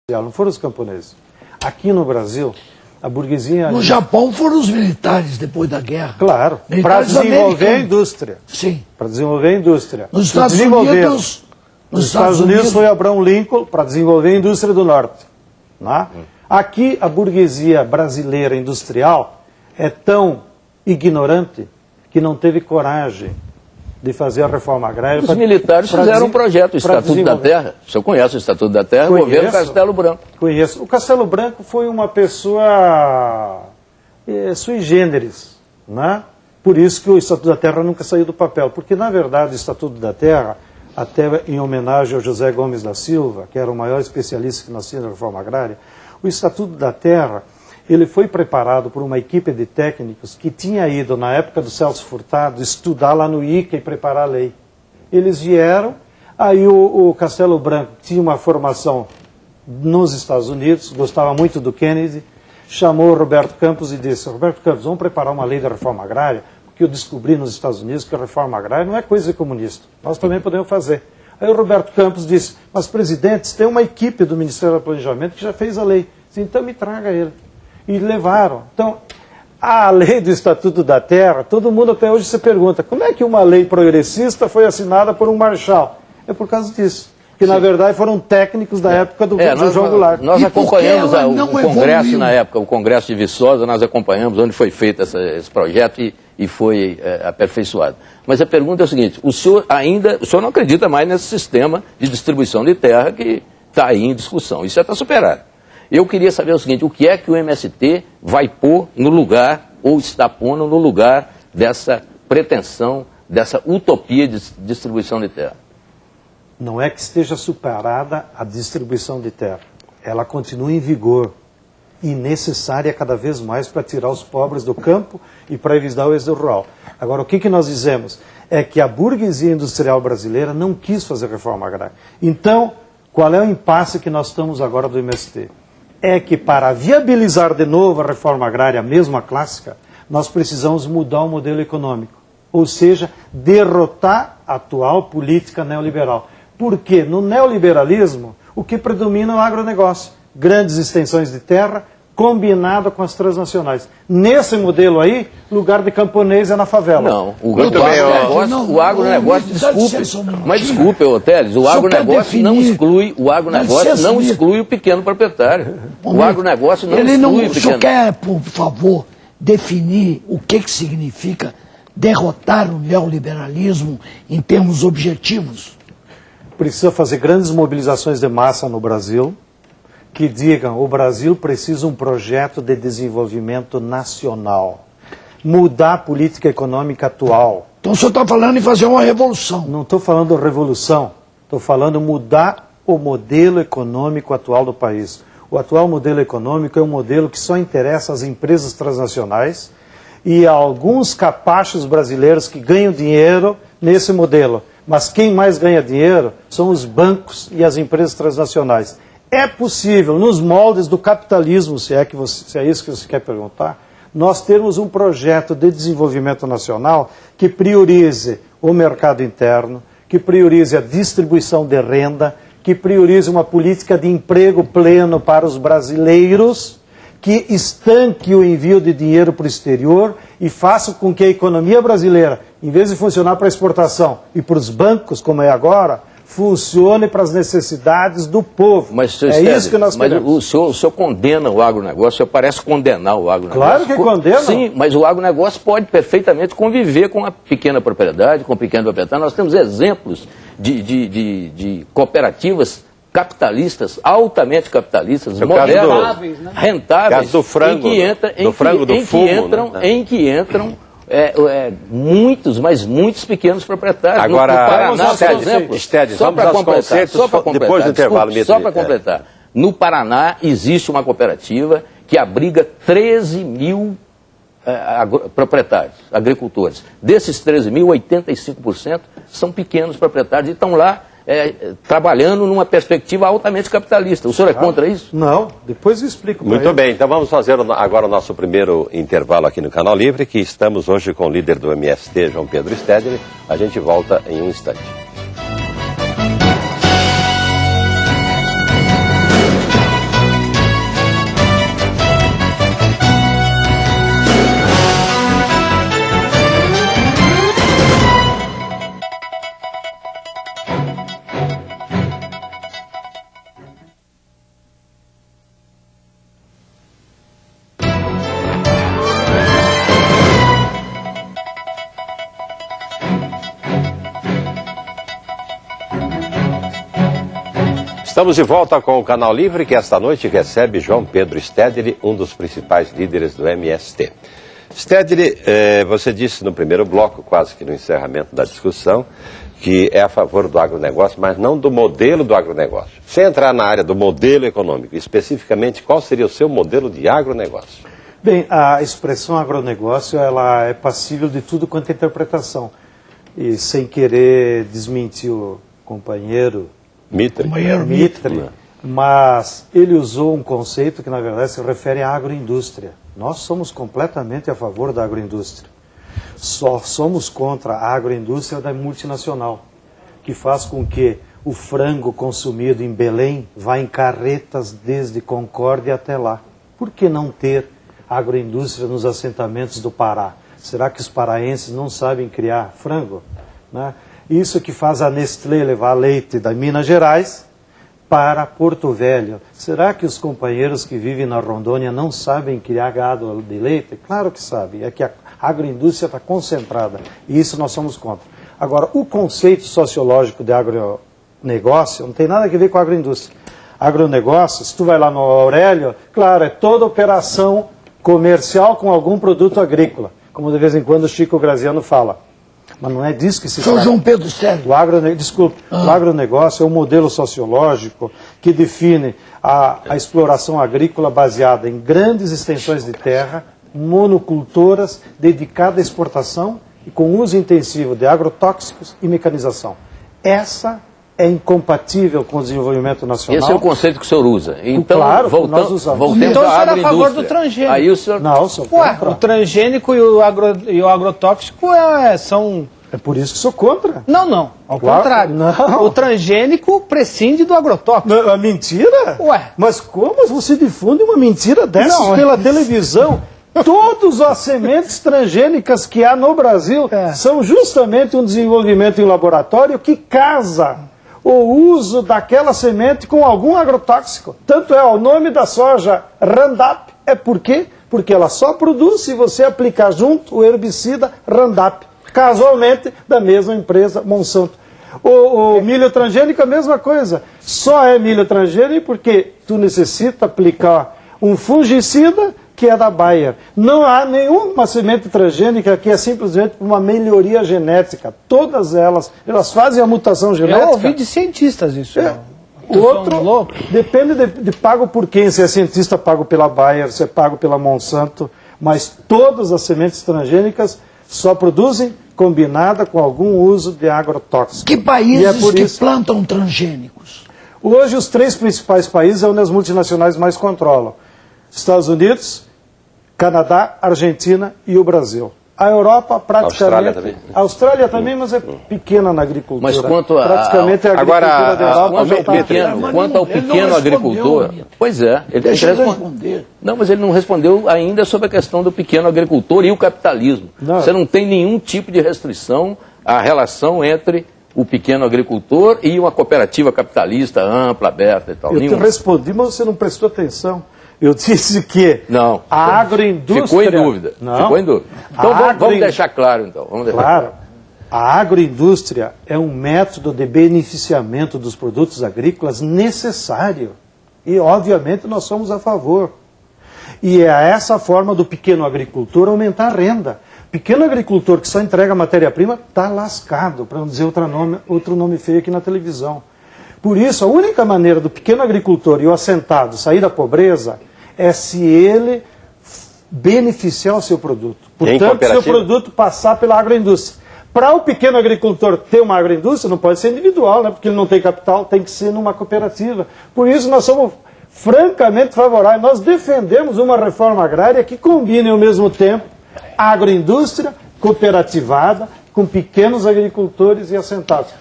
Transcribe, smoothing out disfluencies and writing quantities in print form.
não foram os camponeses. Aqui no Brasil, a burguesia... No Japão foram os militares depois da guerra. Claro, para desenvolver a indústria. Sim. Para desenvolver a indústria. Nos Estados Unidos foi Abraham Lincoln para desenvolver a indústria do norte. Né? Aqui, a burguesia brasileira industrial é tão ignorante que não teve coragem de fazer a reforma agrária. Os militares fizeram um projeto, o Estatuto da Terra. O senhor conhece o Estatuto da Terra? O governo Castelo Branco. Conheço. O Castelo Branco foi uma pessoa sui generis, né? Por isso que o Estatuto da Terra nunca saiu do papel. Porque, na verdade, o Estatuto da Terra, até em homenagem ao José Gomes da Silva, que era o maior especialista que nós tínhamos na reforma agrária, o Estatuto da Terra, ele foi preparado por uma equipe de técnicos que tinha ido, na época do Celso Furtado, estudar lá no ICA e preparar a lei. Eles vieram, aí o Castelo Branco tinha uma formação nos Estados Unidos, gostava muito do Kennedy, chamou o Roberto Campos e disse: Roberto Campos, vamos preparar uma lei da reforma agrária, porque eu descobri nos Estados Unidos que a reforma agrária não é coisa comunista, nós também podemos fazer. Aí o Roberto Campos disse: mas presidente, tem uma equipe do Ministério do Planejamento que já fez a lei. Disse, então me traga ele. E levaram. Então, a lei do Estatuto da Terra, todo mundo até hoje se pergunta, como é que uma lei progressista foi assinada por um marechal? É por causa disso. Que, na verdade, foram técnicos da época do João Goulart. Nós acompanhamos o Congresso na época, o Congresso de Viçosa, nós acompanhamos onde foi feito esse projeto e foi aperfeiçoado. Mas a pergunta é o seguinte, o senhor não acredita mais nesse sistema de distribuição de terra que está aí em discussão, isso já está superado. Eu queria saber o seguinte, o que é que o MST vai pôr no lugar, ou está pondo no lugar dessa pretensão, dessa utopia de distribuição de terra? Não é que esteja superada a distribuição de terra. Ela continua em vigor e necessária cada vez mais para tirar os pobres do campo e para evitar o êxodo rural. Agora, o que nós dizemos? É que a burguesia industrial brasileira não quis fazer reforma agrária. Então, qual é o impasse que nós estamos agora do MST? É que para viabilizar de novo a reforma agrária, mesmo a clássica, nós precisamos mudar o modelo econômico. Ou seja, derrotar a atual política neoliberal. Porque no neoliberalismo, o que predomina é o agronegócio. Grandes extensões de terra, combinado com as transnacionais. Nesse modelo aí, lugar de camponês é na favela. Não, o agronegócio, desculpe, Teles, o agronegócio não exclui, o pequeno proprietário. O agronegócio não exclui o pequeno. O senhor quer, por favor, definir o que significa derrotar o neoliberalismo em termos objetivos? Precisa fazer grandes mobilizações de massa no Brasil, que digam, o Brasil precisa de um projeto de desenvolvimento nacional. Mudar a política econômica atual. Então o senhor está falando em fazer uma revolução. Não estou falando revolução, estou falando mudar o modelo econômico atual do país. O atual modelo econômico é um modelo que só interessa às empresas transnacionais e a alguns capachos brasileiros que ganham dinheiro nesse modelo. Mas quem mais ganha dinheiro são os bancos e as empresas transnacionais. É possível, nos moldes do capitalismo, se é isso que você quer perguntar, nós termos um projeto de desenvolvimento nacional que priorize o mercado interno, que priorize a distribuição de renda, que priorize uma política de emprego pleno para os brasileiros, que estanque o envio de dinheiro para o exterior e faça com que a economia brasileira, em vez de funcionar para a exportação e para os bancos, como é agora, funcione para as necessidades do povo. Mas, isso que nós queremos. O senhor condena o agronegócio, o senhor parece condenar o agronegócio. Claro que condena. Sim, mas o agronegócio pode perfeitamente conviver com a pequena propriedade, com o pequeno proprietário. Nós temos exemplos de cooperativas capitalistas, altamente capitalistas, modernas, rentáveis, em que entram muitos, mas muitos pequenos proprietários. Agora, no Paraná, por exemplo, só para completar, depois do intervalo, só para completar, no Paraná existe uma cooperativa que abriga 13 mil proprietários, agricultores. Desses 13 mil, 85% são pequenos proprietários e estão lá trabalhando numa perspectiva altamente capitalista. O senhor é contra isso? Não, depois eu explico. Muito bem, então vamos fazer agora o nosso primeiro intervalo aqui no Canal Livre, que estamos hoje com o líder do MST, João Pedro Stedley. A gente volta em um instante. Estamos de volta com o Canal Livre, que esta noite recebe João Pedro Stedley, um dos principais líderes do MST. Stedley, você disse no primeiro bloco, quase que no encerramento da discussão, que é a favor do agronegócio, mas não do modelo do agronegócio. Sem entrar na área do modelo econômico, especificamente, qual seria o seu modelo de agronegócio? Bem, a expressão agronegócio, ela é passível de tudo quanto é interpretação. E sem querer desmentir o companheiro Mitre, mas ele usou um conceito que na verdade se refere à agroindústria. Nós somos completamente a favor da agroindústria. Só somos contra a agroindústria da multinacional, que faz com que o frango consumido em Belém vá em carretas desde Concórdia até lá. Por que não ter agroindústria nos assentamentos do Pará? Será que os paraenses não sabem criar frango? Né? Isso que faz a Nestlé levar leite da Minas Gerais para Porto Velho. Será que os companheiros que vivem na Rondônia não sabem criar gado de leite? Claro que sabem. É que a agroindústria está concentrada. E isso nós somos contra. Agora, o conceito sociológico de agronegócio não tem nada a ver com a agroindústria. Agronegócio, se tu vai lá no Aurélio, claro, é toda operação comercial com algum produto agrícola. Como de vez em quando o Chico Graziano fala. Mas não é disso que se trata. João Pedro Stedley. O agronegócio é um modelo sociológico que define a exploração agrícola baseada em grandes extensões de terra, monocultoras, dedicada à exportação e com uso intensivo de agrotóxicos e mecanização. Essa é incompatível com o desenvolvimento nacional. Esse é o conceito que o senhor usa. Então, claro, nós usamos. voltemos então o senhor à é a favor do transgênico? Aí o senhor... Não, sou contra. O transgênico e o agrotóxico são... É por isso que sou contra. Não. Ao Claro, contrário. não. O transgênico prescinde do agrotóxico. Não, mentira? Ué. Mas como você difunde uma mentira dessas Não, pela televisão? Todas as sementes transgênicas que há no Brasil são justamente um desenvolvimento em laboratório que casa o uso daquela semente com algum agrotóxico. Tanto é o nome da soja Roundup. É por quê? Porque ela só produz se você aplicar junto o herbicida Roundup. Casualmente, da mesma empresa Monsanto. O milho transgênico é a mesma coisa. Só é milho transgênico porque tu necessita aplicar um fungicida que é da Bayer. Não há nenhuma semente transgênica que é simplesmente uma melhoria genética. Todas elas fazem a mutação genética. Eu ouvi de cientistas isso. O outro depende de pago por quem. Se é cientista, pago pela Bayer, se é pago pela Monsanto. Mas todas as sementes transgênicas só produzem combinada com algum uso de agrotóxicos. Que países plantam transgênicos? Hoje, os 3 principais países é onde as multinacionais mais controlam. Estados Unidos, Canadá, Argentina e o Brasil. A Europa, praticamente... Austrália também, mas é pequena na agricultura. Mas quanto praticamente a agricultura da Europa... Quanto ao pequeno agricultor... Pois é, ele tem que responder. Não, mas ele não respondeu ainda sobre a questão do pequeno agricultor e o capitalismo. Não. Você não tem nenhum tipo de restrição à relação entre o pequeno agricultor e uma cooperativa capitalista ampla, aberta e tal. Eu te respondi, mas você não prestou atenção. Eu disse que a agroindústria... Ficou em dúvida. Ficou em dúvida. Então vamos deixar claro, então. Claro. A agroindústria é um método de beneficiamento dos produtos agrícolas necessário. E, obviamente, nós somos a favor. E é essa forma do pequeno agricultor aumentar a renda. Pequeno agricultor que só entrega matéria-prima está lascado, para não dizer outro nome feio aqui na televisão. Por isso, a única maneira do pequeno agricultor e o assentado sair da pobreza é se ele beneficiar o seu produto. Portanto, se o produto passar pela agroindústria. Para o pequeno agricultor ter uma agroindústria, não pode ser individual, né? Porque ele não tem capital, tem que ser numa cooperativa. Por isso, nós somos francamente favoráveis. Nós defendemos uma reforma agrária que combine ao mesmo tempo agroindústria, cooperativada, com pequenos agricultores e assentados.